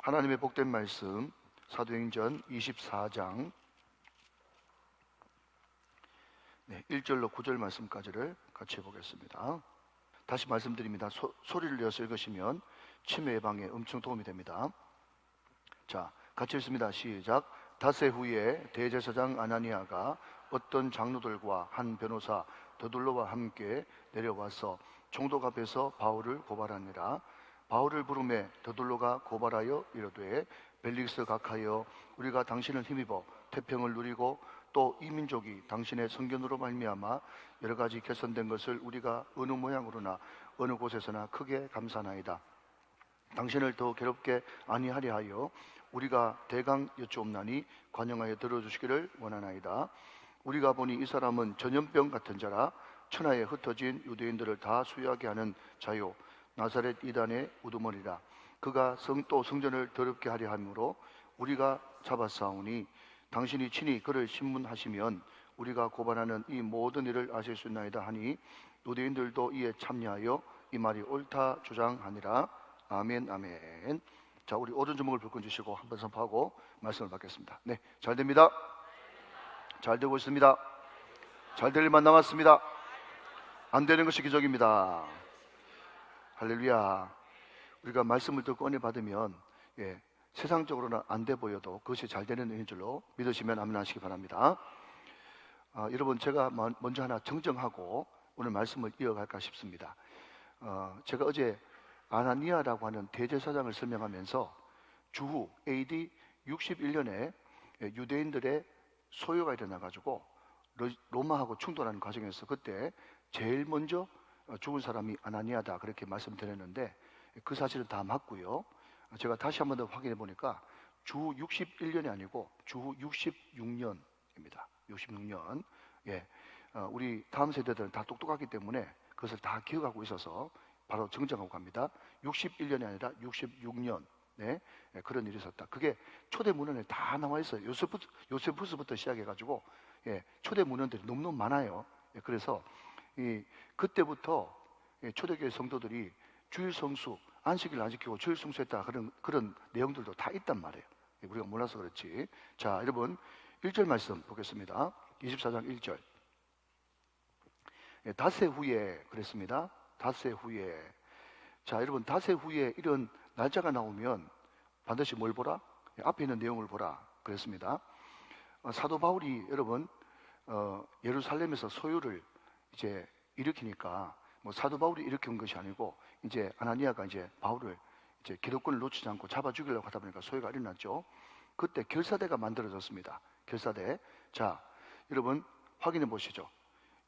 하나님의 복된 말씀 사도행전 24장 1절로 9절 말씀까지를 같이 보겠습니다. 다시 말씀드립니다. 소리를 내어서 읽으시면 치매 예방에 엄청 도움이 됩니다. 자, 같이 읽습니다. 시작. 닷새 후에 대제사장 아나니아가 어떤 장로들과 한 변호사 더둘로와 함께 내려와서 총독 앞에서 바울을 고발하니라. 바울을 부르매 더둘로가 고발하여 이르되 벨릭스 각하여 우리가 당신을 힘입어 태평을 누리고 또 이 민족이 당신의 선견으로 말미암아 여러 가지 개선된 것을 우리가 어느 모양으로나 어느 곳에서나 크게 감사나이다. 당신을 더 괴롭게 아니하려 하여 우리가 대강 여쭈옵나니 관용하여 들어주시기를 원하나이다. 우리가 보니 이 사람은 전염병 같은 자라 천하에 흩어진 유대인들을 다 수요하게 하는 자요 나사렛 이단의 우두머리라. 그가 또 성전을 더럽게 하려 함으로 우리가 잡았사오니 당신이 친히 그를 신문하시면 우리가 고발하는 이 모든 일을 아실 수 있나이다 하니 유대인들도 이에 참여하여 이 말이 옳다 주장하니라. 아멘 아멘. 자, 우리 오른주먹을 불끈 주시고 한번 선포하고 말씀을 받겠습니다. 네, 잘 됩니다. 잘 되고 있습니다. 잘 될 일만 남았습니다. 안 되는 것이 기적입니다. 할렐루야. 우리가 말씀을 또 꺼내 받으면 세상적으로는 안 돼 보여도 그것이 잘 되는 일인 줄로 믿으시면 아멘 하시기 바랍니다. 여러분, 제가 먼저 하나 정정하고 오늘 말씀을 이어갈까 싶습니다. 제가 어제 아나니아라고 하는 대제사장을 설명하면서 주후 AD 61년에 유대인들의 소요가 일어나가지고 로마하고 충돌하는 과정에서 그때 제일 먼저 죽은 사람이 아나니아다 그렇게 말씀드렸는데 그 사실은 다 맞고요. 제가 다시 한 번 더 확인해 보니까 주후 61년이 아니고 주후 66년입니다. 66년. 우리 다음 세대들은 다 똑똑하기 때문에 그것을 다 기억하고 있어서 바로 정정하고 갑니다. 61년이 아니라 66년. 그런 일이 있었다. 그게 초대 문헌에 다 나와 있어요. 요세푸스부터 시작해가지고 초대 문헌들이 너무너무 많아요. 그래서 그때부터 초대교회 성도들이 주일 성수, 안식일 안 지키고 주일 성수했다 그런 내용들도 다 있단 말이에요. 우리가 몰라서 그렇지. 자, 여러분 1절 말씀 보겠습니다. 24장 1절. 닷새 후에 그랬습니다. 닷새 후에. 자, 여러분, 닷새 후에 이런 날짜가 나오면 반드시 뭘 보라? 앞에 있는 내용을 보라 그랬습니다. 사도 바울이 여러분 예루살렘에서 소요를 이제 일으키니까 뭐 사도 바울이 일으킨 것이 아니고 이제 아나니아가 이제 바울을 이제 기득권을 놓치지 않고 잡아 죽이려고 하다 보니까 소요가 일어났죠. 그때 결사대가 만들어졌습니다. 결사대. 자, 여러분 확인해 보시죠.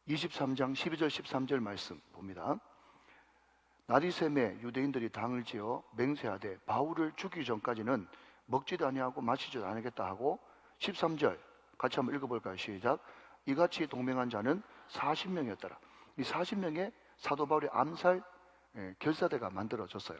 23장 12절 13절 말씀 봅니다. 날이 새매 유대인들이 당을 지어 맹세하되 바울을 죽이기 전까지는 먹지도 아니하고 마시지도 않겠다 하고 13절 같이 한번 읽어볼까요? 시작. 이같이 동맹한 자는 40명이었더라. 이 40명의 사도 바울의 암살 결사대가 만들어졌어요.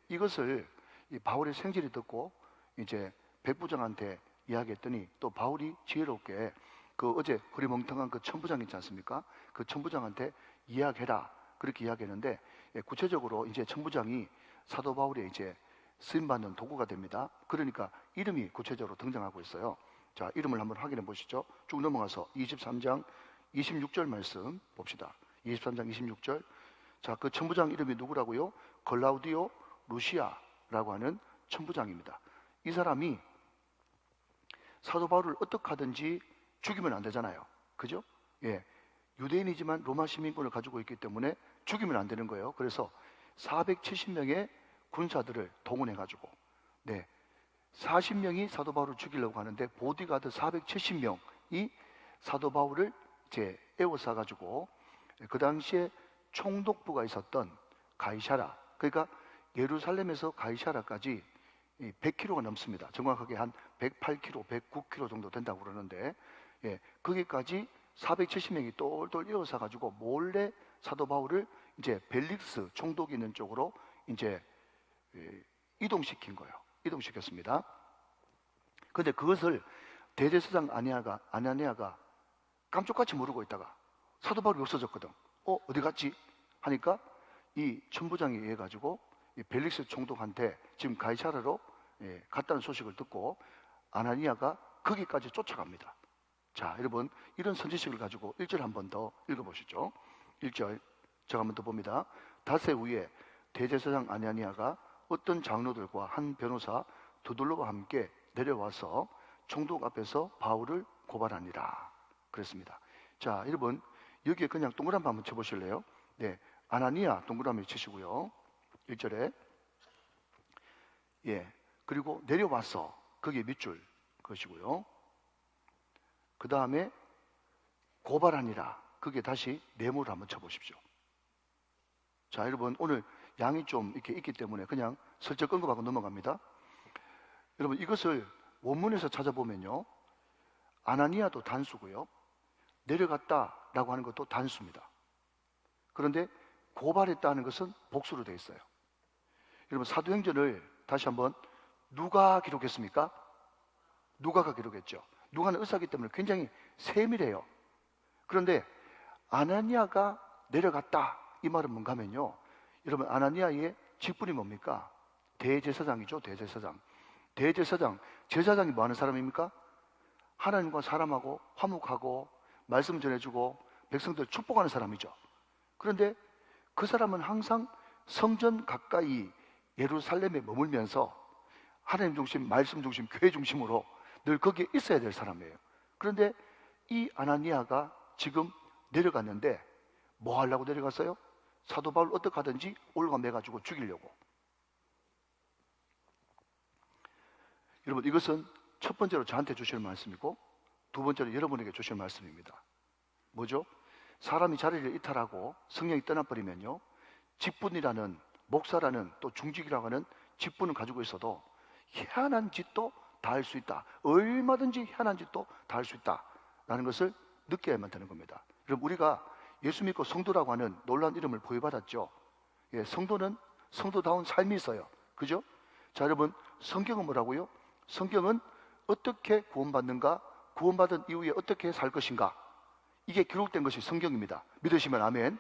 이것을 이 바울의 생질이 듣고 이제 백부장한테 이야기했더니 또 바울이 지혜롭게 그 어제 흐리멍텅한 그 천부장 있지 않습니까? 그 천부장한테 이야기해라 그렇게 이야기했는데 구체적으로 이제 천부장이 사도 바울의 이제 쓰임받는 도구가 됩니다. 그러니까 이름이 구체적으로 등장하고 있어요. 자, 이름을 한번 확인해 보시죠. 쭉 넘어가서 23장 26절 말씀 봅시다. 23장 26절. 자, 그 천부장 이름이 누구라고요? 글라우디오 루시아라고 하는 천부장입니다. 이 사람이 사도 바울을 어떻게 하든지 죽이면 안 되잖아요. 그죠? 유대인이지만 로마 시민권을 가지고 있기 때문에 죽이면 안 되는 거예요. 그래서 470명의 군사들을 동원해가지고 40명이 사도 바울을 죽이려고 하는데 보디가드 470명이 사도 바울을 이제 에워싸가지고 그 당시에 총독부가 있었던 가이사라, 그러니까 예루살렘에서 가이사라까지 100km가 넘습니다. 정확하게 한 108km, 109km 정도 된다고 그러는데 거기까지 470명이 똘똘 이어서 가지고 몰래 사도 바울을 이제 벨릭스 총독이 있는 쪽으로 이제 이동시킨 거예요. 이동시켰습니다. 그런데 그것을 대제사장 아나니아가 깜짝같이 모르고 있다가 사도 바울이 없어졌거든. 어디 갔지? 하니까 이 천부장이 해가지고 이 벨릭스 총독한테 지금 가이사라로 갔다는 소식을 듣고 아나니아가 거기까지 쫓아갑니다. 자, 여러분 이런 선지식을 가지고 1절 한 번 더 읽어보시죠. 1절 제가 한 번 더 봅니다. 닷새 후에 대제사장 아나니아가 어떤 장로들과 한 변호사 두들로와 함께 내려와서 총독 앞에서 바울을 고발하니라 그랬습니다. 자, 여러분 여기에 그냥 동그라미 한번 쳐보실래요? 네, 아나니아 동그라미 치시고요. 1절에 그리고 내려와서 거기에 밑줄 그것이고요. 그 다음에 고발하니라 거기에 다시 네모를 한번 쳐보십시오. 자, 여러분 오늘 양이 좀 이렇게 있기 때문에 그냥 슬쩍 언급하고 넘어갑니다. 여러분 이것을 원문에서 찾아보면요, 아나니아도 단수고요, 내려갔다라고 하는 것도 단수입니다. 그런데 고발했다는 것은 복수로 되어 있어요. 여러분 사도행전을 다시 한번 누가 기록했습니까? 누가가 기록했죠. 누가는 의사이기 때문에 굉장히 세밀해요. 그런데 아나니아가 내려갔다 이 말은 뭔가 하면요, 여러분 아나니아의 직분이 뭡니까? 대제사장이죠. 대제사장, 제사장이 뭐 하는 사람입니까? 하나님과 사람하고 화목하고 말씀 전해주고 백성들 축복하는 사람이죠. 그런데 그 사람은 항상 성전 가까이 예루살렘에 머물면서 하나님 중심, 말씀 중심, 교회 중심으로 늘 거기에 있어야 될 사람이에요. 그런데 이 아나니아가 지금 내려갔는데 뭐 하려고 내려갔어요? 사도 바울 어떻게 하든지 올가매가지고 죽이려고. 여러분 이것은 첫 번째로 저한테 주실 말씀이고 두 번째로 여러분에게 주실 말씀입니다. 뭐죠? 사람이 자리를 이탈하고 성령이 떠나버리면요, 직분이라는, 목사라는, 또 중직이라고 하는 직분을 가지고 있어도 희한한 짓도 다 할 수 있다. 얼마든지 희한한 짓도 다 할 수 있다 라는 것을 느껴야만 되는 겁니다. 여러분 우리가 예수 믿고 성도라고 하는 놀라운 이름을 부여받았죠. 성도는 성도다운 삶이 있어요. 그죠? 자, 여러분 성경은 뭐라고요? 성경은 어떻게 구원받는가, 구원받은 이후에 어떻게 살 것인가, 이게 기록된 것이 성경입니다. 믿으시면 아멘.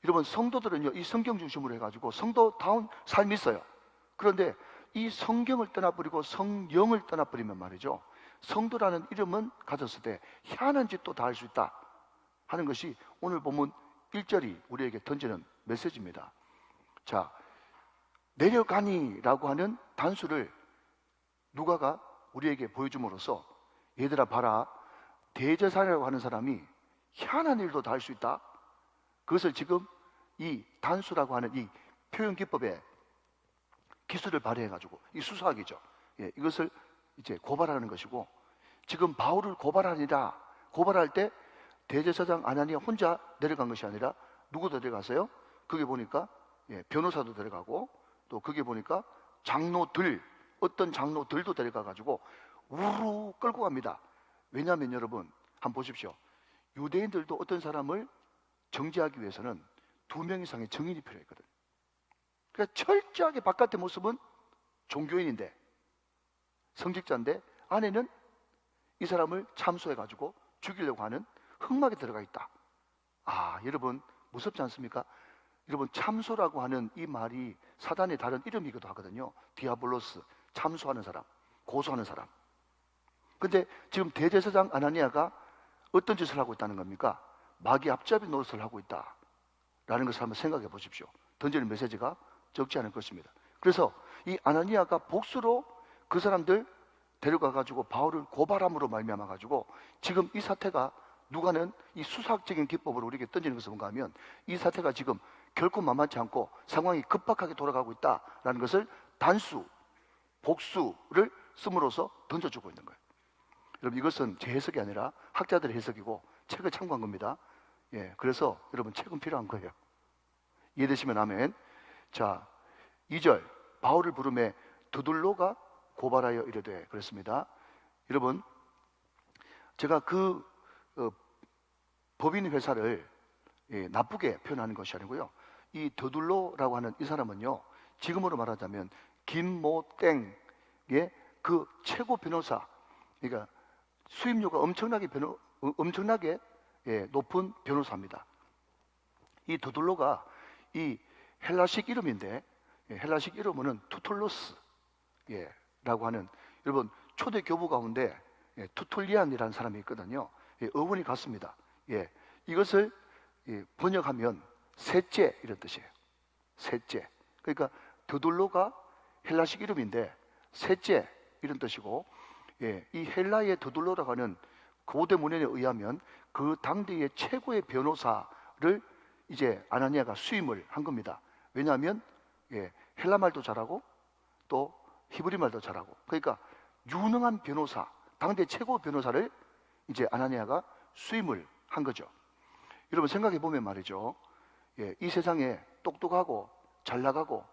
여러분 성도들은요 이 성경 중심으로 해가지고 성도다운 삶이 있어요. 그런데 이 성경을 떠나버리고 성령을 떠나버리면 말이죠, 성도라는 이름은 가졌을 때 희한한 짓도 다 할 수 있다 하는 것이 오늘 본문 1절이 우리에게 던지는 메시지입니다. 자, 내려가니라고 하는 단수를 누가가 우리에게 보여줌으로써, 얘들아 봐라, 대제사장이라고 하는 사람이 희한한 일도 다 할 수 있다. 그것을 지금 이 단수라고 하는 이 표현 기법에 기술을 발휘해가지고, 이 수사학이죠. 이것을 이제 고발하는 것이고, 지금 바울을 고발하니라, 고발할 때 대제사장 아나니아 혼자 내려간 것이 아니라 누구도 데려갔어요? 거기 보니까 변호사도 데려가고, 또 거기 보니까 장로들, 어떤 장로들도 데려가가지고 우르르 끌고 갑니다. 왜냐하면 여러분 한번 보십시오. 유대인들도 어떤 사람을 정죄하기 위해서는 2명 이상의 증인이 필요했거든. 그러니까 철저하게 바깥의 모습은 종교인인데, 성직자인데 안에는 이 사람을 참소해가지고 죽이려고 하는 흑막에 들어가 있다. 아, 여러분 무섭지 않습니까? 여러분 참소라고 하는 이 말이 사단의 다른 이름이기도 하거든요. 디아블로스, 참소하는 사람, 고소하는 사람. 근데 지금 대제사장 아나니아가 어떤 짓을 하고 있다는 겁니까? 마귀 앞잡이 노릇을 하고 있다라는 것을 한번 생각해 보십시오. 던지는 메시지가 적지 않을 것입니다. 그래서 이 아나니아가 복수로 그 사람들 데려가가지고 바울을 고발함으로 말미암아가지고 지금 이 사태가, 누가는 이 수사학적인 기법으로 우리에게 던지는 것을 뭔가 하면 이 사태가 지금 결코 만만치 않고 상황이 급박하게 돌아가고 있다라는 것을 단수, 복수를 씀으로써 던져주고 있는 거예요. 여러분 이것은 제 해석이 아니라 학자들의 해석이고 책을 참고한 겁니다. 그래서 여러분 책은 필요한 거예요. 이해되시면 아멘. 자, 2절 바울을 부르매 드둘로가 고발하여 이르되 그랬습니다. 여러분 제가 그 법인 회사를 나쁘게 표현하는 것이 아니고요, 이 드둘로라고 하는 이 사람은요, 지금으로 말하자면 김모땡의 그 최고 변호사, 그러니까 수임료가 엄청나게 높은 변호사입니다. 이 드둘로가 이 헬라식 이름인데, 헬라식 이름은 투툴로스, 하는, 여러분 초대 교부 가운데 투톨리안이라는 사람이 있거든요. 어원이 같습니다. 이것을 번역하면 셋째 이런 뜻이에요. 셋째. 그러니까 드돌로가 헬라식 이름인데 셋째 이런 뜻이고, 이 헬라의 드돌로라고 하는 고대 문헌에 의하면 그 당대의 최고의 변호사를 이제 아나니아가 수임을 한 겁니다. 왜냐하면 헬라 말도 잘하고 또 히브리 말도 잘하고, 그러니까 유능한 변호사, 당대 최고 변호사를 이제 아나니아가 수임을 한 거죠. 여러분 생각해 보면 말이죠, 이 세상에 똑똑하고 잘 나가고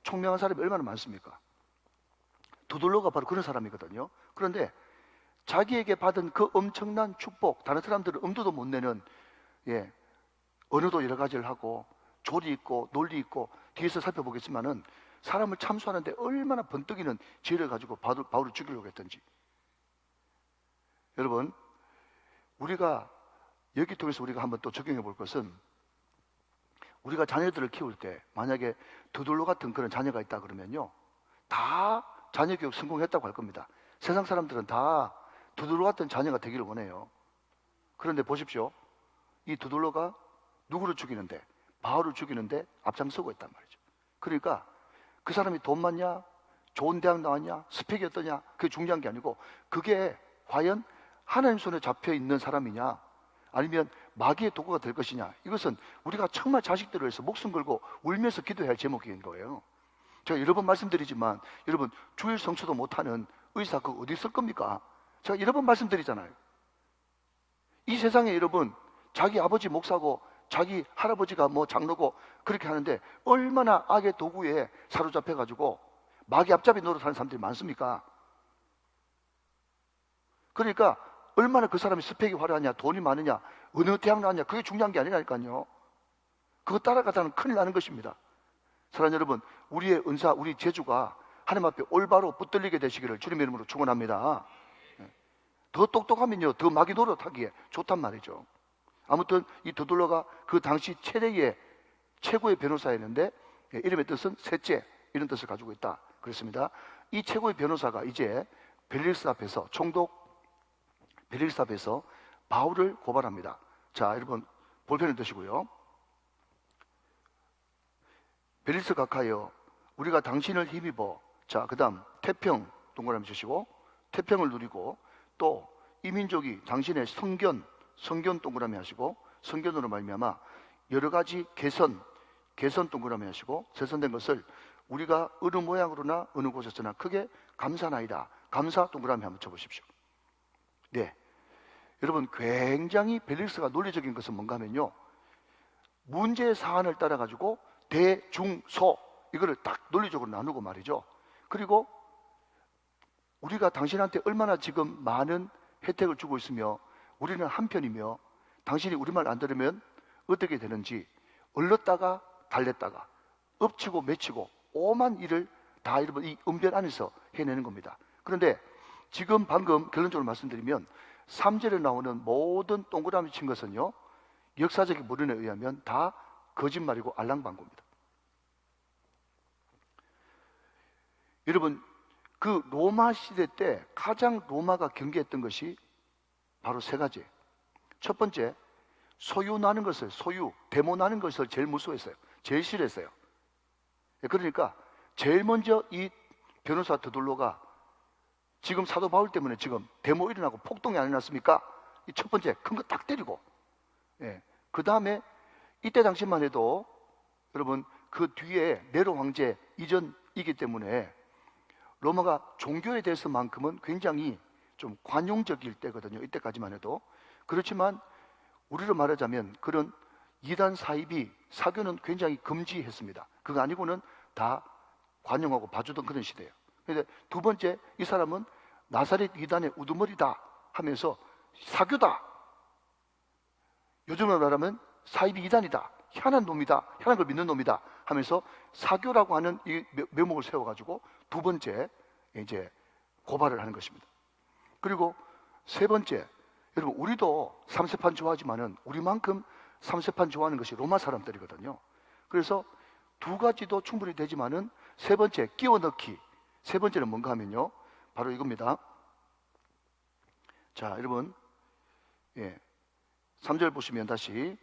총명한 사람이 얼마나 많습니까? 드돌로가 바로 그런 사람이거든요. 그런데 자기에게 받은 그 엄청난 축복, 다른 사람들은 엄두도 못 내는 언어도 여러 가지를 하고 조리 있고 논리 있고, 뒤에서 살펴보겠지만은 사람을 참수하는데 얼마나 번뜩이는 지혜를 가지고 바울을 죽이려고 했던지. 여러분, 우리가 여기 통해서 우리가 한번 또 적용해 볼 것은, 우리가 자녀들을 키울 때 만약에 드돌로 같은 그런 자녀가 있다 그러면요, 다 자녀 교육 성공했다고 할 겁니다. 세상 사람들은 다 드돌로 같은 자녀가 되기를 원해요. 그런데 보십시오, 이 드돌로가 누구를 죽이는데, 바울을 죽이는데 앞장서고 있단 말이죠. 그러니까 그 사람이 돈 많냐, 좋은 대학 나왔냐, 스펙이 어떠냐, 그게 중요한 게 아니고, 그게 과연 하나님 손에 잡혀 있는 사람이냐, 아니면 마귀의 도구가 될 것이냐, 이것은 우리가 정말 자식들을 위해서 목숨 걸고 울면서 기도해야 할 제목인 거예요. 제가 여러 번 말씀드리지만, 여러분 주일 성수도 못하는 의사 그거 어디 있을 겁니까? 제가 여러 번 말씀드리잖아요. 이 세상에 여러분 자기 아버지 목사고 자기 할아버지가 뭐 장로고 그렇게 하는데 얼마나 악의 도구에 사로잡혀가지고 마귀 앞잡이 노릇하는 사람들이 많습니까? 그러니까 얼마나 그 사람이 스펙이 화려하냐, 돈이 많으냐, 어느 대학 나왔냐, 그게 중요한 게 아니라니까요. 그거 따라가다는 큰일 나는 것입니다. 사랑하는 여러분, 우리의 은사, 우리 재주가 하나님 앞에 올바로 붙들리게 되시기를 주님의 이름으로 축원합니다. 더 똑똑하면요, 더 마귀 노릇하기에 좋단 말이죠. 아무튼 이 드돌로가 그 당시 최고의 변호사였는데, 이름의 뜻은 셋째 이런 뜻을 가지고 있다 그랬습니다. 이 최고의 변호사가 이제 벨릭스 앞에서, 총독 벨릭스 앞에서 바울을 고발합니다. 자, 여러분 볼펜을 드시고요. 벨릭스 각하여, 우리가 당신을 힘입어, 자, 그 다음 태평 동그라미 주시고, 태평을 누리고, 또 이 민족이 당신의 성견 동그라미 하시고, 성견으로 말미암아 여러 가지 개선 동그라미 하시고, 세선된 것을 우리가 어느 모양으로나 어느 곳에서나 크게 감사나이다. 감사 동그라미 한번 쳐보십시오. 네, 여러분 굉장히 벨릭스가 논리적인 것은 뭔가 하면요, 문제 사안을 따라 가지고 대, 중, 소 이거를 딱 논리적으로 나누고 말이죠. 그리고 우리가 당신한테 얼마나 지금 많은 혜택을 주고 있으며 우리는 한편이며 당신이 우리 말 안 들으면 어떻게 되는지 얼렀다가 달랬다가 엎치고 매치고 오만 일을 다 여러분 이 은변 안에서 해내는 겁니다. 그런데 지금 방금 결론적으로 말씀드리면 3절에 나오는 모든 동그라미 친 것은요, 역사적인 문헌에 의하면 다 거짓말이고 알랑방구입니다. 여러분 그 로마 시대 때 가장 로마가 경계했던 것이 바로 세 가지. 첫 번째, 소유나는 것을, 대모나는 것을 제일 무서워했어요. 제일 싫어했어요. 그러니까 제일 먼저 이 변호사 드돌로가 지금 사도 바울 때문에 지금 데모 일어나고 폭동이 안 일어났습니까? 이 첫 번째 큰 거 딱 때리고, 그 다음에 이때 당시만 해도 여러분 그 뒤에 네로 황제 이전이기 때문에 로마가 종교에 대해서만큼은 굉장히 좀 관용적일 때거든요. 이때까지만 해도. 그렇지만 우리로 말하자면 그런 이단 사교는 굉장히 금지했습니다. 그거 아니고는 다 관용하고 봐주던 그런 시대예요. 그런데 두 번째, 이 사람은 나사렛 이단의 우두머리다 하면서 사교다, 요즘으로 말하면 사이비 이단이다, 희한한 놈이다, 희한한 걸 믿는 놈이다 하면서 사교라고 하는 이 묘목을 세워가지고 두 번째 이제 고발을 하는 것입니다. 그리고 세 번째, 여러분 우리도 삼세판 좋아하지만은 우리만큼 삼세판 좋아하는 것이 로마 사람들이거든요. 그래서 두 가지도 충분히 되지만은 세 번째 끼워 넣기, 세 번째는 뭔가 하면요, 바로 이겁니다. 자, 여러분, 3절 보시면 다시,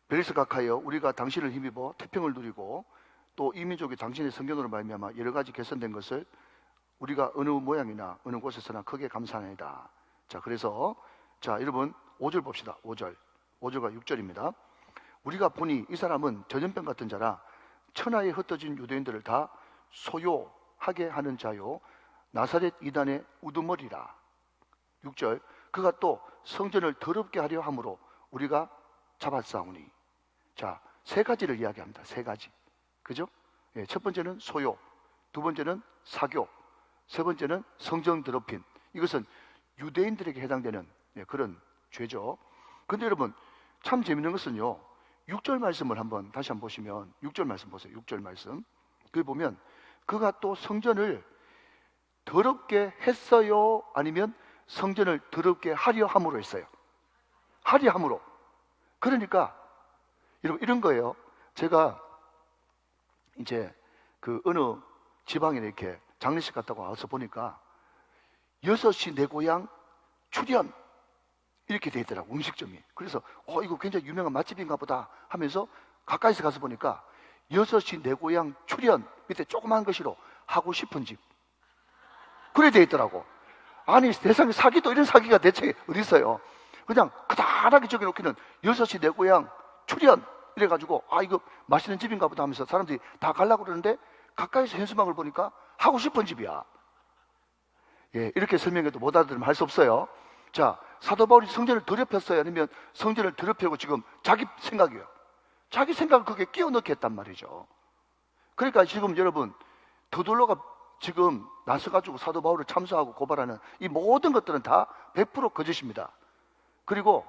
벨리스 각하여 우리가 당신을 힘입어 태평을 누리고 또 이 민족이 당신의 성견으로 말미암아 여러 가지 개선된 것을 우리가 어느 모양이나 어느 곳에서나 크게 감사하나이다. 자, 그래서 자, 여러분 5절 봅시다. 5절과 6절입니다. 우리가 보니 이 사람은 전염병 같은 자라 천하에 흩어진 유대인들을 다 소요하게 하는 자요 나사렛 이단의 우두머리라. 6절, 그가 또 성전을 더럽게 하려 함으로 우리가 잡았사오니. 자, 세 가지를 이야기합니다. 세 가지. 그죠? 첫 번째는 소요, 두 번째는 사교, 세 번째는 성전 더럽힘. 이것은 유대인들에게 해당되는 그런 죄죠. 근데 여러분, 참 재밌는 것은요, 6절 말씀을 다시 한번 보시면, 6절 말씀 보세요. 6절 말씀. 거기 보면, 그가 또 성전을 더럽게 했어요? 아니면 성전을 더럽게 하려 함으로 했어요? 하려 함으로. 그러니까, 여러분, 이런 거예요. 제가 이제 그 어느 지방에 이렇게 장례식 갔다고 와서 보니까 6시 내 고향 출연 이렇게 돼 있더라고, 음식점이. 그래서 이거 굉장히 유명한 맛집인가 보다 하면서 가까이서 가서 보니까 6시 내 고향 출연 밑에 조그만 글씨로 하고 싶은 집 그래 돼 있더라고. 아니 세상에 사기도 이런 사기가 대체 어디 있어요. 그냥 그다랗게 적어놓기는 6시 내 고향 출연 이래가지고 이거 맛있는 집인가 보다 하면서 사람들이 다 가려고 그러는데 가까이서 현수막을 보니까 하고 싶은 집이야. 이렇게 설명해도 못 알아들으면 할 수 없어요. 자, 사도 바울이 성전을 더럽혔어요? 아니면 성전을 더럽히고 지금 자기 생각이에요? 자기 생각을 거기에 끼워 넣게 했단 말이죠. 그러니까 지금 여러분, 더돌로가 지금 나서가지고 사도 바울을 참수하고 고발하는 이 모든 것들은 다 100% 거짓입니다. 그리고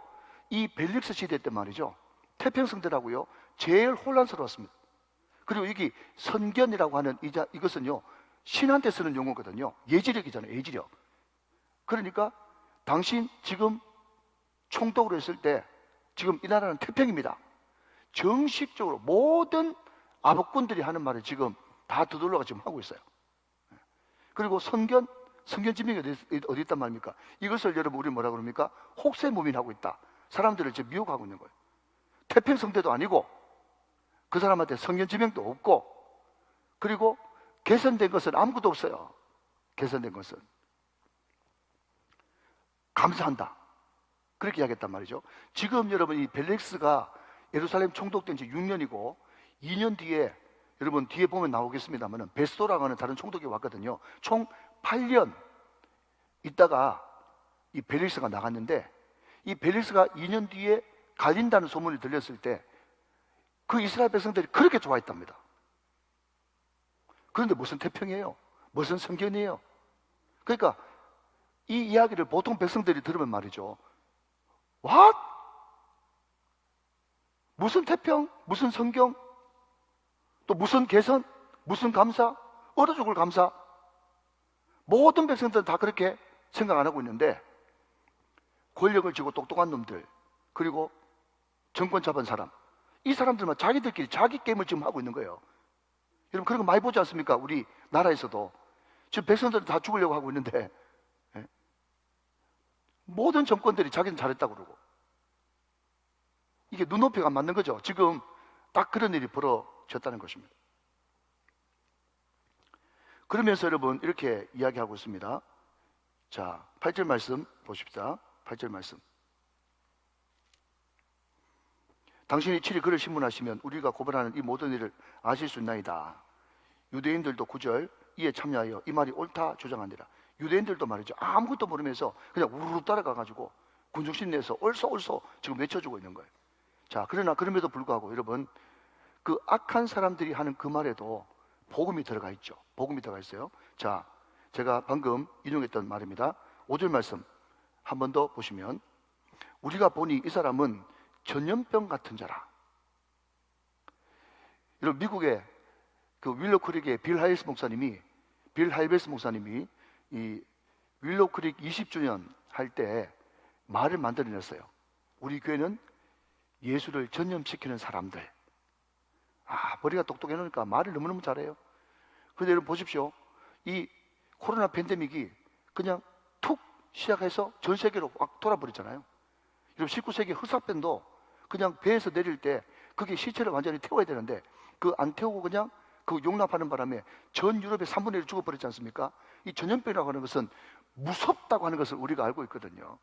이 벨릭스 시대 때 말이죠, 태평성대라고요, 제일 혼란스러웠습니다. 그리고 이게 선견이라고 하는 이것은요, 신한테 쓰는 용어거든요. 예지력이잖아요, 예지력. 그러니까 당신 지금 총독으로 했을 때 지금 이 나라는 태평입니다. 정식적으로 모든 아법군들이 하는 말을 지금 다 더돌로가 지금 하고 있어요. 그리고 선견 지명이 어디 있단 말입니까? 이것을 여러분 우리 뭐라 그럽니까? 혹세무민하고 있다. 사람들을 지금 미혹하고 있는 거예요. 태평성대도 아니고 그 사람한테 성견 지명도 없고, 그리고 개선된 것은 아무것도 없어요. 개선된 것은 감사한다 그렇게 이야기했단 말이죠. 지금 여러분 이 벨릭스가 예루살렘 총독된 지 6년이고 2년 뒤에 여러분 뒤에 보면 나오겠습니다만 베스도라고 하는 다른 총독이 왔거든요. 총 8년 있다가 이 벨릭스가 나갔는데, 이 벨릭스가 2년 뒤에 갈린다는 소문이 들렸을 때 그 이스라엘 백성들이 그렇게 좋아했답니다. 그런데 무슨 태평이에요? 무슨 성견이에요? 그러니까 이 이야기를 보통 백성들이 들으면 말이죠, What? 무슨 태평? 무슨 성경? 또 무슨 개선? 무슨 감사? 얼어 죽을 감사? 모든 백성들은 다 그렇게 생각 안 하고 있는데, 권력을 쥐고 똑똑한 놈들, 그리고 정권 잡은 사람, 이 사람들만 자기들끼리 자기 게임을 지금 하고 있는 거예요. 여러분 그런 거 많이 보지 않습니까? 우리 나라에서도 지금 백성들은 다 죽으려고 하고 있는데, 모든 정권들이 자기는 잘했다고 그러고, 이게 눈높이가 안 맞는 거죠. 지금 딱 그런 일이 벌어졌다는 것입니다. 그러면서 여러분 이렇게 이야기하고 있습니다. 자, 8절 말씀 보십시다. 8절 말씀. 당신이 칠이 그를 신문하시면 우리가 고발하는 이 모든 일을 아실 수 있나이다. 유대인들도 9절 이에 참여하여 이 말이 옳다 주장하니라. 유대인들도 말이죠, 아무것도 모르면서 그냥 우르르 따라가가지고 군중심 내에서 옳소 지금 외쳐주고 있는 거예요. 자, 그러나 그럼에도 불구하고 여러분, 그 악한 사람들이 하는 그 말에도 복음이 들어가 있죠. 복음이 들어가 있어요. 자, 제가 방금 인용했던 말입니다. 5절 말씀 한 번 더 보시면, 우리가 보니 이 사람은 전염병 같은 자라. 여러분 미국의 그 윌로크릭의 빌 하이베스 목사님이 이 윌로크릭 20주년 할 때 말을 만들어냈어요. 우리 교회는 예수를 전염시키는 사람들, 머리가 똑똑해 놓으니까 말을 너무너무 잘해요. 그런데 여러분 보십시오. 이 코로나 팬데믹이 그냥 툭 시작해서 전 세계로 확 돌아버렸잖아요. 여러분 19세기 흑사병도 그냥 배에서 내릴 때 그게 시체를 완전히 태워야 되는데 그 안 태우고 그냥 그 용납하는 바람에 전 유럽의 3분의 1 죽어버렸지 않습니까? 이 전염병이라고 하는 것은 무섭다고 하는 것을 우리가 알고 있거든요.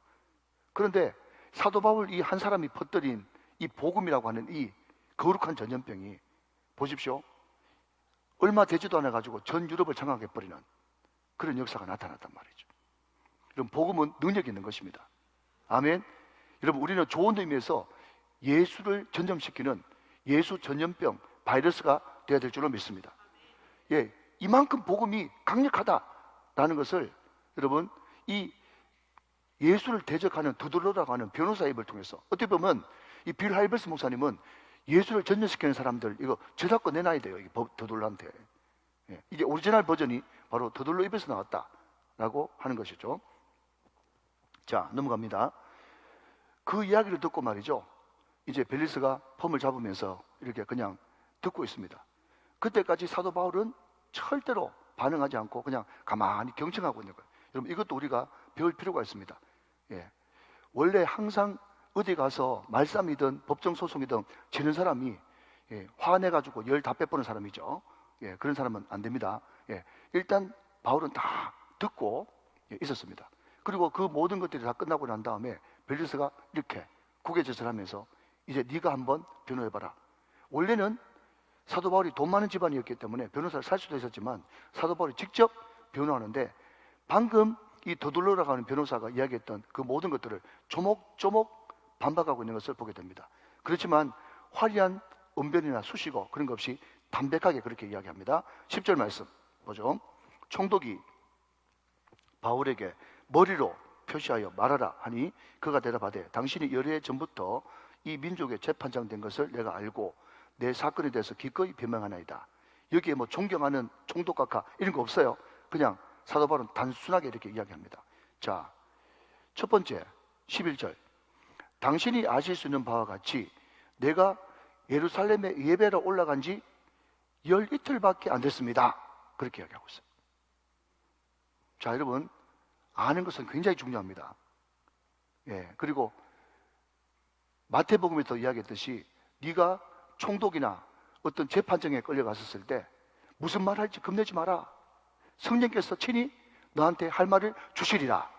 그런데 사도 바울 이 한 사람이 퍼뜨린 이 복음이라고 하는 이 거룩한 전염병이 보십시오. 얼마 되지도 않아 가지고 전 유럽을 장악해 버리는 그런 역사가 나타났단 말이죠. 여러분 복음은 능력이 있는 것입니다. 아멘. 여러분 우리는 좋은 의미에서 예수를 전염시키는 예수 전염병 바이러스가 되어야 될 줄로 믿습니다. 예, 이만큼 복음이 강력하다라는 것을 여러분 이 예수를 대적하는 드돌로라고 하는 변호사 입을 통해서 어떻게 보면 이 빌 하이버스 목사님은 예수를 전염시키는 사람들 이거 저작권 내놔야 돼요. 이 드돌로한테. 예, 이게 오리지널 버전이 바로 드돌로 입에서 나왔다라고 하는 것이죠. 자, 넘어갑니다. 그 이야기를 듣고 말이죠. 이제 벨리스가 펌을 잡으면서 이렇게 그냥 듣고 있습니다. 그때까지 사도 바울은 절대로 반응하지 않고 그냥 가만히 경청하고 있는 거예요. 여러분 이것도 우리가 배울 필요가 있습니다. 예. 원래 항상 어디 가서 말싸움이든 법정소송이든 지는 사람이 화내가지고 열 다 빼보는 사람이죠. 예, 그런 사람은 안 됩니다. 예, 일단 바울은 다 듣고 있었습니다. 그리고 그 모든 것들이 다 끝나고 난 다음에 벨리스가 이렇게 구개짓을 하면서 이제 네가 한번 변호해봐라. 원래는 사도 바울이 돈 많은 집안이었기 때문에 변호사를 살 수도 있었지만 사도 바울이 직접 변호하는데 방금 이 더둘러라고 하는 변호사가 이야기했던 그 모든 것들을 조목조목 반박하고 있는 것을 보게 됩니다. 그렇지만 화려한 언변이나 수식어 그런 것 없이 담백하게 그렇게 이야기합니다. 10절 말씀 보죠. 총독이 바울에게 머리로 표시하여 말하라 하니 그가 대답하되 당신이 여러 해 전부터 이 민족의 재판장 된 것을 내가 알고 내 사건에 대해서 기꺼이 변명하나이다. 여기에 뭐 존경하는 총독각하 이런 거 없어요. 그냥 사도 바울은 단순하게 이렇게 이야기합니다. 자, 첫 번째 11절 당신이 아실 수 있는 바와 같이 내가 예루살렘에 예배로 올라간 지 열 이틀밖에 안 됐습니다. 그렇게 이야기하고 있어요. 자, 여러분 아는 것은 굉장히 중요합니다. 예, 그리고 마태복음에서 이야기했듯이 네가 총독이나 어떤 재판정에 끌려갔었을 때 무슨 말 할지 겁내지 마라. 성령께서 친히 너한테 할 말을 주시리라.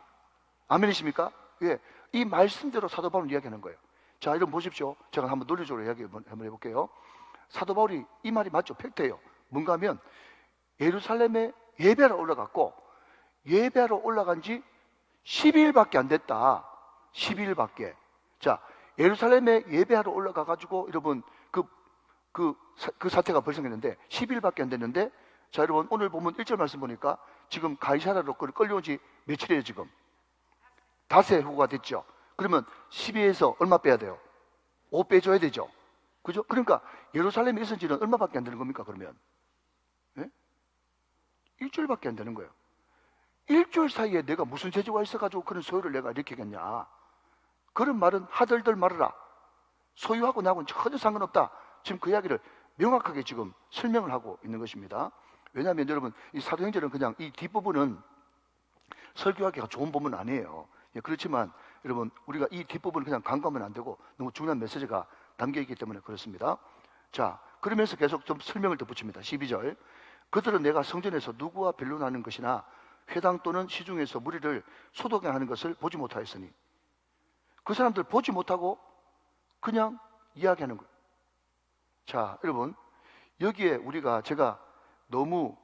아멘이십니까? 예, 이 말씀대로 사도 바울은 이야기하는 거예요. 자, 여러분 보십시오. 제가 한번 논리적으로 이야기 한번 해볼게요. 사도 바울이 이 말이 맞죠? 팩트예요. 뭔가 하면 예루살렘에 예배하러 올라갔고 예배하러 올라간 지 12일밖에 안 됐다. 12일밖에. 자, 예루살렘에 예배하러 올라가가지고 여러분 그 사태가 벌성했는데 10일밖에 안 됐는데 자, 여러분 오늘 보면 1절 말씀 보니까 지금 가이사라로 끌려온 지 며칠이에요 지금? 닷새 후가 됐죠. 그러면 12에서 얼마 빼야 돼요? 5 빼줘야 되죠. 그죠? 그러니까 예루살렘에 있은 지는 얼마밖에 안 되는 겁니까 그러면? 예? 일주일밖에 안 되는 거예요. 일주일 사이에 내가 무슨 재주가 있어가지고 그런 소유를 내가 일으키겠냐. 그런 말은 하들들 말아라. 소유하고 나하고는 전혀 상관없다. 지금 그 이야기를 명확하게 지금 설명을 하고 있는 것입니다. 왜냐하면 여러분 이 사도행전은 그냥 이 뒷부분은 설교하기가 좋은 부분은 아니에요. 예, 그렇지만 여러분 우리가 이 뒷부분을 그냥 간과하면 안 되고 너무 중요한 메시지가 담겨있기 때문에 그렇습니다. 자, 그러면서 계속 좀 설명을 덧붙입니다. 12절 그들은 내가 성전에서 누구와 변론하는 것이나 회당 또는 시중에서 무리를 소독하는 것을 보지 못하였으니 그 사람들 보지 못하고 그냥 이야기하는 거예요. 자, 여러분 여기에 제가 너무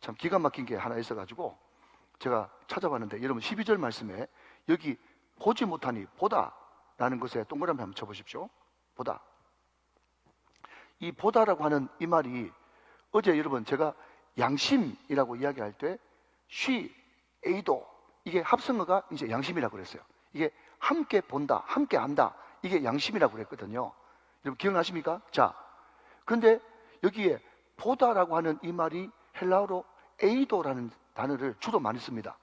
참 기가 막힌 게 하나 있어가지고 제가 찾아봤는데 여러분 12절 말씀에 여기 보지 못하니 보다라는 것에 동그라미 한번 쳐보십시오. 보다. 이 보다라고 하는 이 말이 어제 여러분 제가 양심이라고 이야기할 때 쉬, 에이도 이게 합성어가 이제 양심이라고 그랬어요. 이게 함께 본다, 함께 안다 이게 양심이라고 그랬거든요. 여러분 기억나십니까? 자, 그런데 여기에 보다라고 하는 이 말이 헬라어로 에이도라는 단어를 주로 많이 씁니다.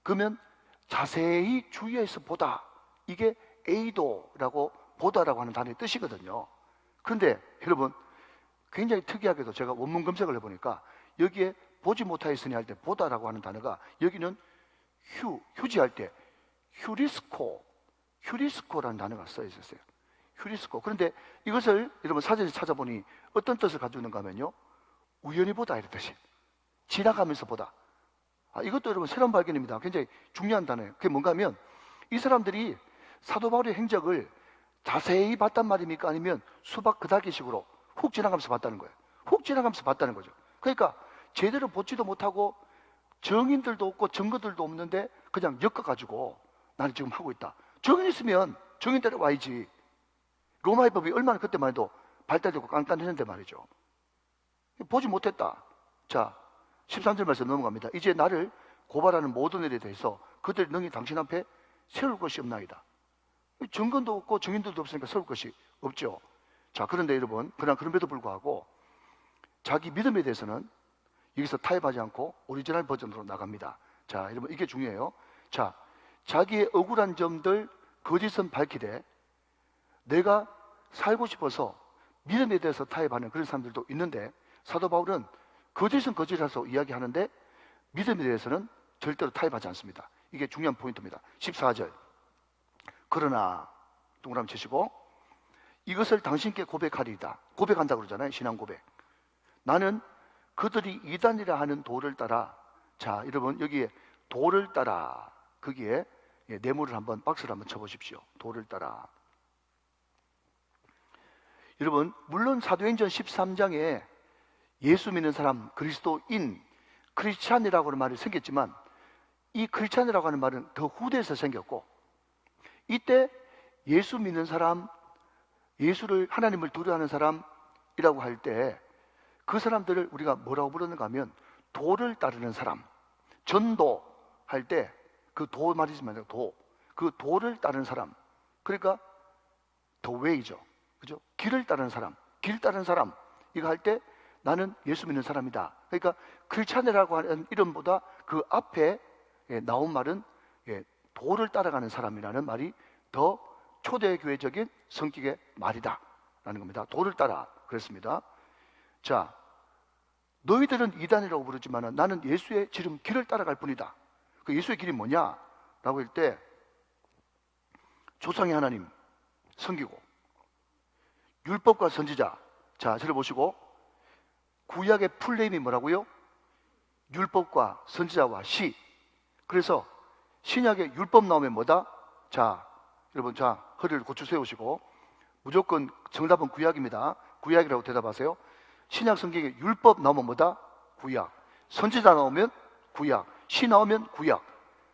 그러면 자세히 주의해서 보다 이게 에이도라고 보다라고 하는 단어의 뜻이거든요. 그런데 여러분 굉장히 특이하게도 제가 원문 검색을 해보니까 여기에 보지 못하였으니 할 때 보다라고 하는 단어가 여기는 휴지할 때 휴리스코라는 단어가 써 있었어요. 휴리스코. 그런데 이것을 여러분 사전에 찾아보니 어떤 뜻을 가지고 있는가 하면요, 우연히 보다 이런 뜻이에요. 지나가면서 보다. 이것도 여러분 새로운 발견입니다. 굉장히 중요한 단어예요. 그게 뭔가 하면 이 사람들이 사도 바울의 행적을 자세히 봤단 말입니까? 아니면 수박 그다기식으로 훅 지나가면서 봤다는 거예요. 훅 지나가면서 봤다는 거죠. 그러니까 제대로 보지도 못하고 정인들도 없고 증거들도 없는데 그냥 엮어가지고 나는 지금 하고 있다. 정인 있으면 정인대로 와야지. 로마의 법이 얼마나 그때만 해도 발달되고 깐깐했는데 말이죠. 보지 못했다. 자, 13절 말씀 넘어갑니다. 이제 나를 고발하는 모든 일에 대해서 그들이 능히 당신 앞에 세울 것이 없나이다. 증거도 없고 증인들도 없으니까 세울 것이 없죠. 자, 그런데 여러분, 그럼에도 불구하고 자기 믿음에 대해서는 여기서 타협하지 않고 오리지널 버전으로 나갑니다. 자, 여러분, 이게 중요해요. 자, 자기의 억울한 점들, 거짓은 밝히되 내가 살고 싶어서 믿음에 대해서 타협하는 그런 사람들도 있는데, 사도 바울은 거짓은 거짓이라서 이야기하는데 믿음에 대해서는 절대로 타협하지 않습니다. 이게 중요한 포인트입니다. 14절. 그러나 동그라미 치시고 이것을 당신께 고백하리이다. 고백한다고 그러잖아요. 신앙 고백. 나는 그들이 이단이라 하는 도를 따라, 자, 여러분 여기에 도를 따라, 거기에 네모를 한번, 박스를 한번 쳐보십시오. 도를 따라. 여러분, 물론 사도행전 13장에 예수 믿는 사람, 그리스도인, 크리스찬이라고 하는 말이 생겼지만 이 크리스찬이라고 하는 말은 더 후대에서 생겼고, 이때 예수 믿는 사람, 예수를, 하나님을 두려워하는 사람이라고 할 때 그 사람들을 우리가 뭐라고 부르는가 하면 도를 따르는 사람, 전도 할 때 그 도 말이지만 그 도를 따르는 사람, 그러니까 the way죠. 그죠? 길을 따르는 사람, 길 따르는 사람, 이거 할 때 나는 예수 믿는 사람이다. 그러니까 크리스찬이라고 하는 이름보다 그 앞에 나온 말은 도를 따라가는 사람이라는 말이 더 초대교회적인 성격의 말이다 라는 겁니다. 도를 따라 그랬습니다. 자, 너희들은 이단이라고 부르지만 나는 예수의 지름 길을 따라갈 뿐이다. 그 예수의 길이 뭐냐? 라고 할 때 조상의 하나님 섬기고 율법과 선지자. 자, 저를 보시고 구약의 풀네임이 뭐라고요? 율법과 선지자와 시. 그래서 신약에 율법 나오면 뭐다? 자, 여러분, 자, 허리를 고추 세우시고 무조건 정답은 구약입니다. 구약이라고 대답하세요. 신약 성경에 율법 나오면 뭐다? 구약. 선지자 나오면 구약. 시 나오면 구약.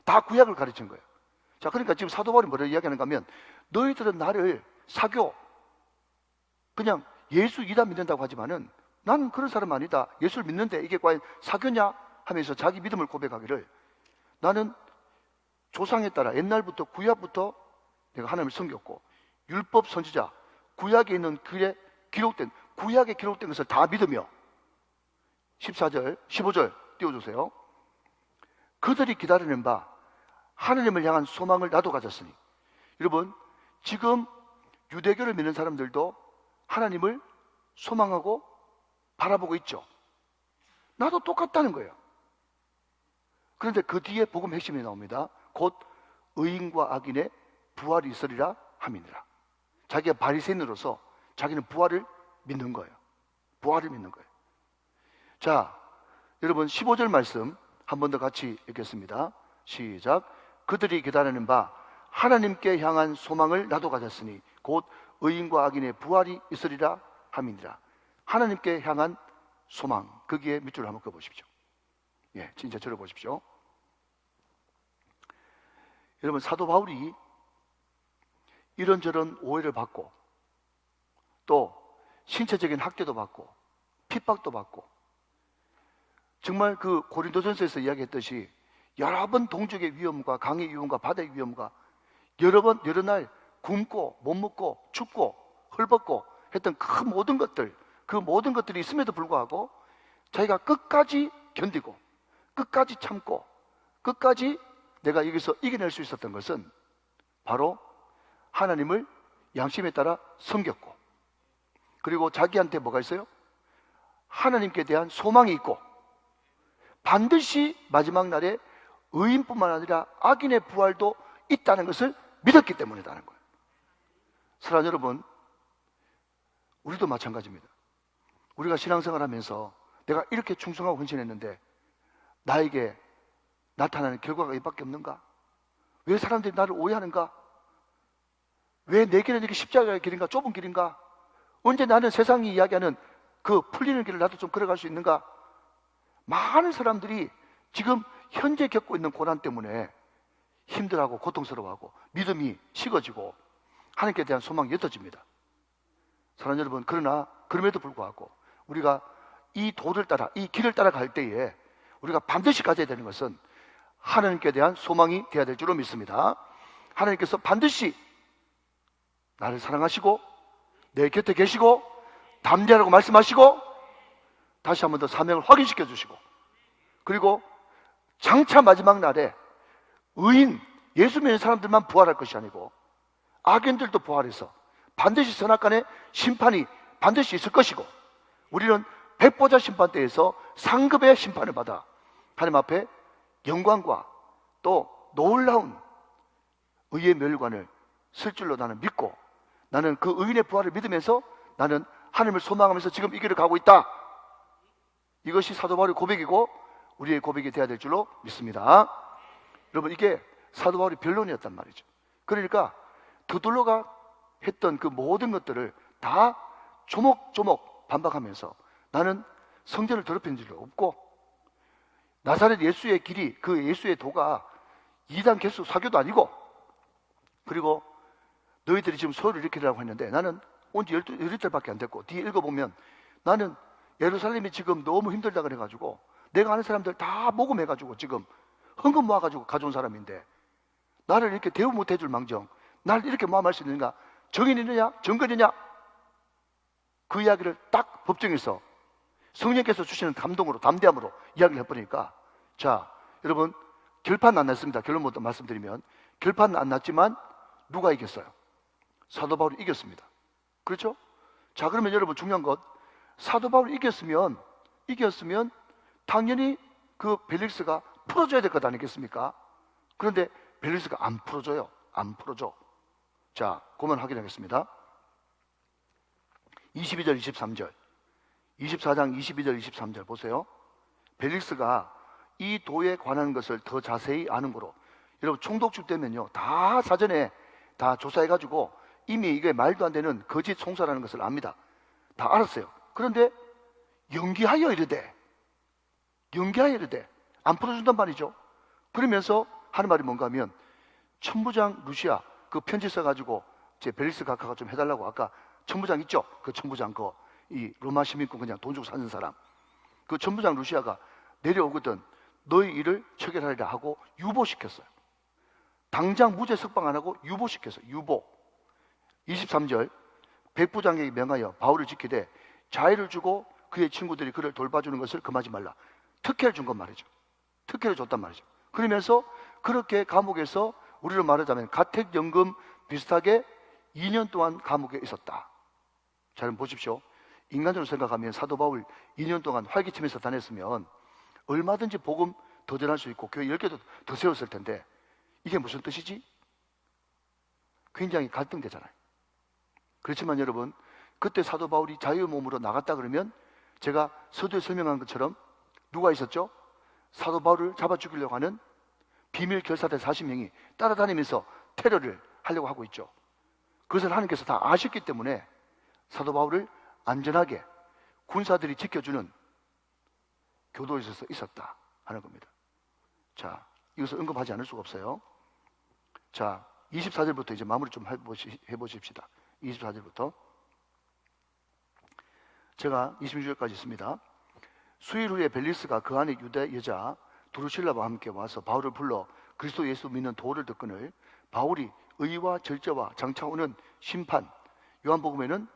다 구약을 가르친 거예요. 자, 그러니까 지금 사도 바울이 뭐라고 이야기하는가 하면 너희들은 나를 사교, 그냥 예수 이단 믿는다고 하지만은 나는 그런 사람 아니다. 예수를 믿는데 이게 과연 사교냐? 하면서 자기 믿음을 고백하기를, 나는 조상에 따라 옛날부터 구약부터 내가 하나님을 섬겼고 율법 선지자, 구약에 있는 글에 기록된, 구약에 기록된 것을 다 믿으며, 14절, 15절 띄워주세요. 그들이 기다리는 바 하나님을 향한 소망을 나도 가졌으니. 여러분, 지금 유대교를 믿는 사람들도 하나님을 소망하고 바라보고 있죠. 나도 똑같다는 거예요. 그런데 그 뒤에 복음 핵심이 나옵니다. 곧 의인과 악인의 부활이 있으리라 함이니라. 자기가 바리새인으로서 자기는 부활을 믿는 거예요. 부활을 믿는 거예요. 자, 여러분 15절 말씀 한 번 더 같이 읽겠습니다. 시작. 그들이 기다리는 바 하나님께 향한 소망을 나도 가졌으니 곧 의인과 악인의 부활이 있으리라 함이니라. 하나님께 향한 소망, 거기에 밑줄을 한번 그어보십시오. 예, 진짜 저를 보십시오. 여러분, 사도 바울이 이런저런 오해를 받고 또 신체적인 학대도 받고 핍박도 받고, 정말 그 고린도전서에서 이야기했듯이 여러 번 동족의 위험과 강의 위험과 바다의 위험과 여러 날 굶고 못 먹고 춥고 헐벗고 했던 그 모든 것들, 그 모든 것들이 있음에도 불구하고 자기가 끝까지 견디고 끝까지 참고 끝까지 내가 여기서 이겨낼 수 있었던 것은 바로 하나님을 양심에 따라 섬겼고, 그리고 자기한테 뭐가 있어요? 하나님께 대한 소망이 있고 반드시 마지막 날에 의인뿐만 아니라 악인의 부활도 있다는 것을 믿었기 때문이라는 거예요. 사랑하는 여러분, 우리도 마찬가지입니다. 우리가 신앙생활하면서 내가 이렇게 충성하고 헌신했는데 나에게 나타나는 결과가 이밖에 없는가? 왜 사람들이 나를 오해하는가? 왜 내 길은 이렇게 십자가의 길인가? 좁은 길인가? 언제 나는 세상이 이야기하는 그 풀리는 길을 나도 좀 걸어갈 수 있는가? 많은 사람들이 지금 현재 겪고 있는 고난 때문에 힘들어하고 고통스러워하고 믿음이 식어지고 하나님께 대한 소망이 옅어집니다. 사랑하는 여러분, 그러나 그럼에도 불구하고 우리가 이 도를 따라, 이 길을 따라갈 때에 우리가 반드시 가져야 되는 것은 하나님께 대한 소망이 되어야 될 줄로 믿습니다. 하나님께서 반드시 나를 사랑하시고 내 곁에 계시고 담대하라고 말씀하시고 다시 한 번 더 사명을 확인시켜 주시고 그리고 장차 마지막 날에 의인, 예수 믿는 사람들만 부활할 것이 아니고 악인들도 부활해서 반드시 선악간의 심판이 반드시 있을 것이고 우리는 백보자 심판대에서 상급의 심판을 받아 하나님 앞에 영광과 또 놀라운 의의 멸관을 쓸 줄로 나는 믿고 나는 그 의인의 부활을 믿으면서 나는 하나님을 소망하면서 지금 이 길을 가고 있다. 이것이 사도 바울의 고백이고 우리의 고백이 되어야 될 줄로 믿습니다. 여러분, 이게 사도 바울의 변론이었단 말이죠. 그러니까 드돌로가 했던 그 모든 것들을 다 조목조목 반박하면서 나는 성전을 더럽힌 줄 없고 나사렛 예수의 길이 그 예수의 도가 이단 개수 사교도 아니고 그리고 너희들이 지금 소요를 일으키려고 했는데 나는 온 지 12달밖에 안 됐고 뒤에 읽어보면 나는 예루살렘이 지금 너무 힘들다 그래가지고 내가 아는 사람들 다 모금해가지고 지금 헌금 모아가지고 가져온 사람인데 나를 이렇게 대우 못해줄 망정 나를 이렇게 모함할 수 있는가? 정인이느냐? 정근이냐? 그 이야기를 딱 법정에서 성령께서 주시는 감동으로 담대함으로 이야기를 해버리니까 자 여러분 결판은 안 났습니다. 결론부터 말씀드리면 결판은 안 났지만 누가 이겼어요? 사도 바울이 이겼습니다. 그렇죠? 자 그러면 여러분 중요한 것 사도 바울이 이겼으면 당연히 그 벨릭스가 풀어줘야 될 것 아니겠습니까? 그런데 벨릭스가 안 풀어줘요. 안 풀어줘. 자 그만 확인하겠습니다. 22절 23절 24장 22절 23절 보세요. 벨릭스가 이 도에 관한 것을 더 자세히 아는 거로 여러분 총독집 되면요 다 사전에 다 조사해가지고 이미 이게 말도 안 되는 거짓 송사라는 것을 압니다. 다 알았어요. 그런데 연기하여 이르되 안 풀어준단 말이죠. 그러면서 하는 말이 뭔가 하면 천부장 루시아 그 편지 써가지고 제 벨릭스 각하가 좀 해달라고 아까 천부장 있죠? 그 천부장 이 로마 시민권 그냥 돈 주고 사는 사람 그 천부장 루시아가 내려오거든 너희 일을 처결하리라 하고 유보시켰어요. 당장 무죄 석방 안 하고 유보시켰어요. 유보. 23절 백부장에게 명하여 바울을 지키되 자유를 주고 그의 친구들이 그를 돌봐주는 것을 금하지 말라. 특혜를 준 건 말이죠. 특혜를 줬단 말이죠. 그러면서 그렇게 감옥에서 우리로 말하자면 가택연금 비슷하게 2년 동안 감옥에 있었다. 자, 그럼 보십시오. 인간적으로 생각하면 사도 바울 2년 동안 활기치면서 다녔으면 얼마든지 복음 더 전할 수 있고 교회 10개도 더 세웠을 텐데 이게 무슨 뜻이지? 굉장히 갈등되잖아요. 그렇지만 여러분 그때 사도 바울이 자유의 몸으로 나갔다 그러면 제가 서두에 설명한 것처럼 누가 있었죠? 사도 바울을 잡아 죽이려고 하는 비밀 결사대 40명이 따라다니면서 테러를 하려고 하고 있죠. 그것을 하나님께서 다 아셨기 때문에 사도 바울을 안전하게 군사들이 지켜주는 교도에 있었다 하는 겁니다. 자, 이것을 언급하지 않을 수가 없어요. 자, 24절부터 이제 마무리 좀 해보십시다. 24절부터 제가 26절까지 있습니다. 수일 후에 벨리스가 그 안에 유대 여자 두루실라와 함께 와서 바울을 불러 그리스도 예수 믿는 도를 듣거늘 바울이 의와 절제와 장차 오는 심판 요한복음에는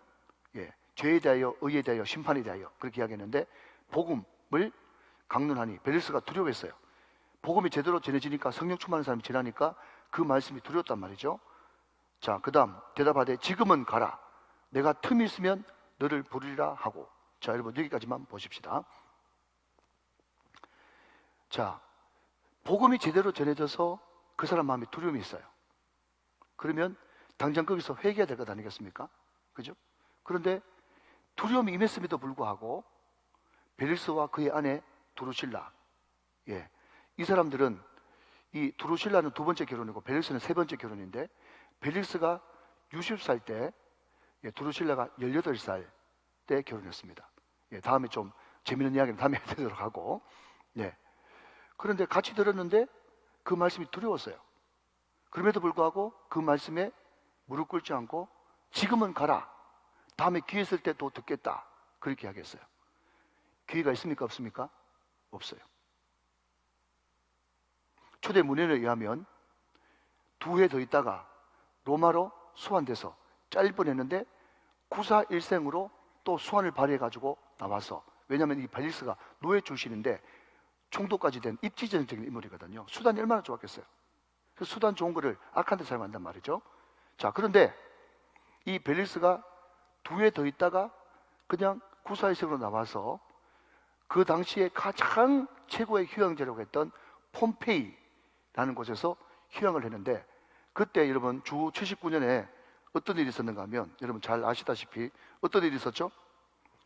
죄에 대하여 의에 대하여 심판에 대하여 그렇게 이야기했는데 복음을 강론하니 벨리스가 두려워했어요. 복음이 제대로 전해지니까 성령 충만한 사람이 지나니까 그 말씀이 두려웠단 말이죠. 자, 그 다음 대답하되 지금은 가라. 내가 틈이 있으면 너를 부르리라 하고 자, 여러분 여기까지만 보십시다. 자, 복음이 제대로 전해져서 그 사람 마음에 두려움이 있어요. 그러면 당장 거기서 회개해야 될 것 아니겠습니까? 그죠? 그런데 두려움이 임했음에도 불구하고 벨릭스와 그의 아내 두루실라, 예, 이 사람들은, 이 두루실라는 두 번째 결혼이고 벨릭스는 세 번째 결혼인데, 벨릭스가 60살 때, 예, 두루실라가 18살 때 결혼했습니다. 예, 다음에 좀 재밌는 이야기는 다음에 해드리도록 하고, 예. 그런데 같이 들었는데 그 말씀이 두려웠어요. 그럼에도 불구하고 그 말씀에 무릎 꿇지 않고 지금은 가라, 다음에 기회 있을 때 또 듣겠다, 그렇게 하겠어요. 기회가 있습니까 없습니까? 없어요. 초대 문헌에 의하면 2해 더 있다가 로마로 소환돼서 짧을 뻔했는데 구사일생으로 또 소환을 발휘해가지고 나와서, 왜냐하면 이 벨릭스가 노예 출신인데 총독까지 된 입지전적인 인물이거든요. 수단이 얼마나 좋았겠어요. 그 수단 좋은 거를 악한 데 사용한단 말이죠. 자, 그런데 이 벨릭스가 2해 더 있다가 그냥 구사일생으로 나와서 그 당시에 가장 최고의 휴양지라고 했던 폼페이라는 곳에서 휴양을 했는데, 그때 여러분 주 79년에 어떤 일이 있었는가 하면, 여러분 잘 아시다시피 어떤 일이 있었죠?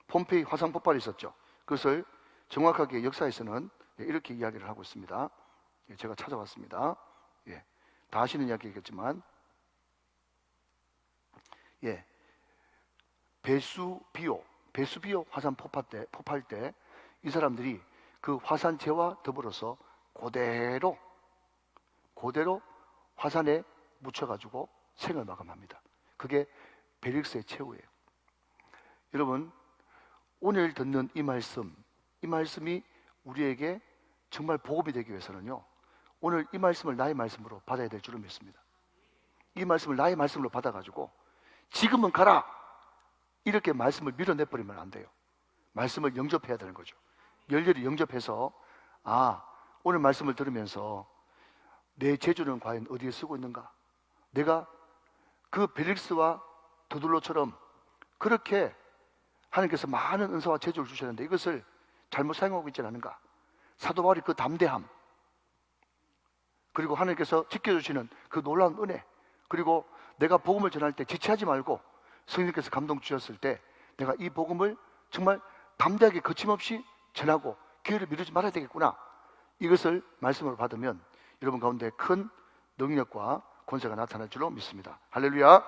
폼페이 화산 폭발이 있었죠. 그것을 정확하게 역사에서는 이렇게 이야기를 하고 있습니다. 제가 찾아봤습니다. 예, 다 아시는 이야기겠지만, 예, 베수비오 화산 폭발 때 이 사람들이 그 화산재와 더불어서 그대로 화산에 묻혀가지고 생을 마감합니다. 그게 벨릭스의 최후예요. 여러분, 오늘 듣는 이 말씀이 우리에게 정말 복음이 되기 위해서는요, 오늘 이 말씀을 나의 말씀으로 받아야 될 줄을 믿습니다. 이 말씀을 나의 말씀으로 받아가지고 지금은 가라, 이렇게 말씀을 밀어내버리면 안 돼요. 말씀을 영접해야 되는 거죠. 열렬히 영접해서, 아, 오늘 말씀을 들으면서 내 재주는 과연 어디에 쓰고 있는가? 내가 그 벨릭스와 더둘로처럼 그렇게 하나님께서 많은 은사와 재주를 주셨는데 이것을 잘못 사용하고 있지 않은가? 사도 바울이 그 담대함, 그리고 하나님께서 지켜주시는 그 놀라운 은혜, 그리고 내가 복음을 전할 때 지체하지 말고 성령께서 감동 주셨을 때 내가 이 복음을 정말 담대하게 거침없이 전하고 기회를 미루지 말아야 되겠구나, 이것을 말씀으로 받으면 여러분 가운데 큰 능력과 권세가 나타날 줄로 믿습니다. 할렐루야.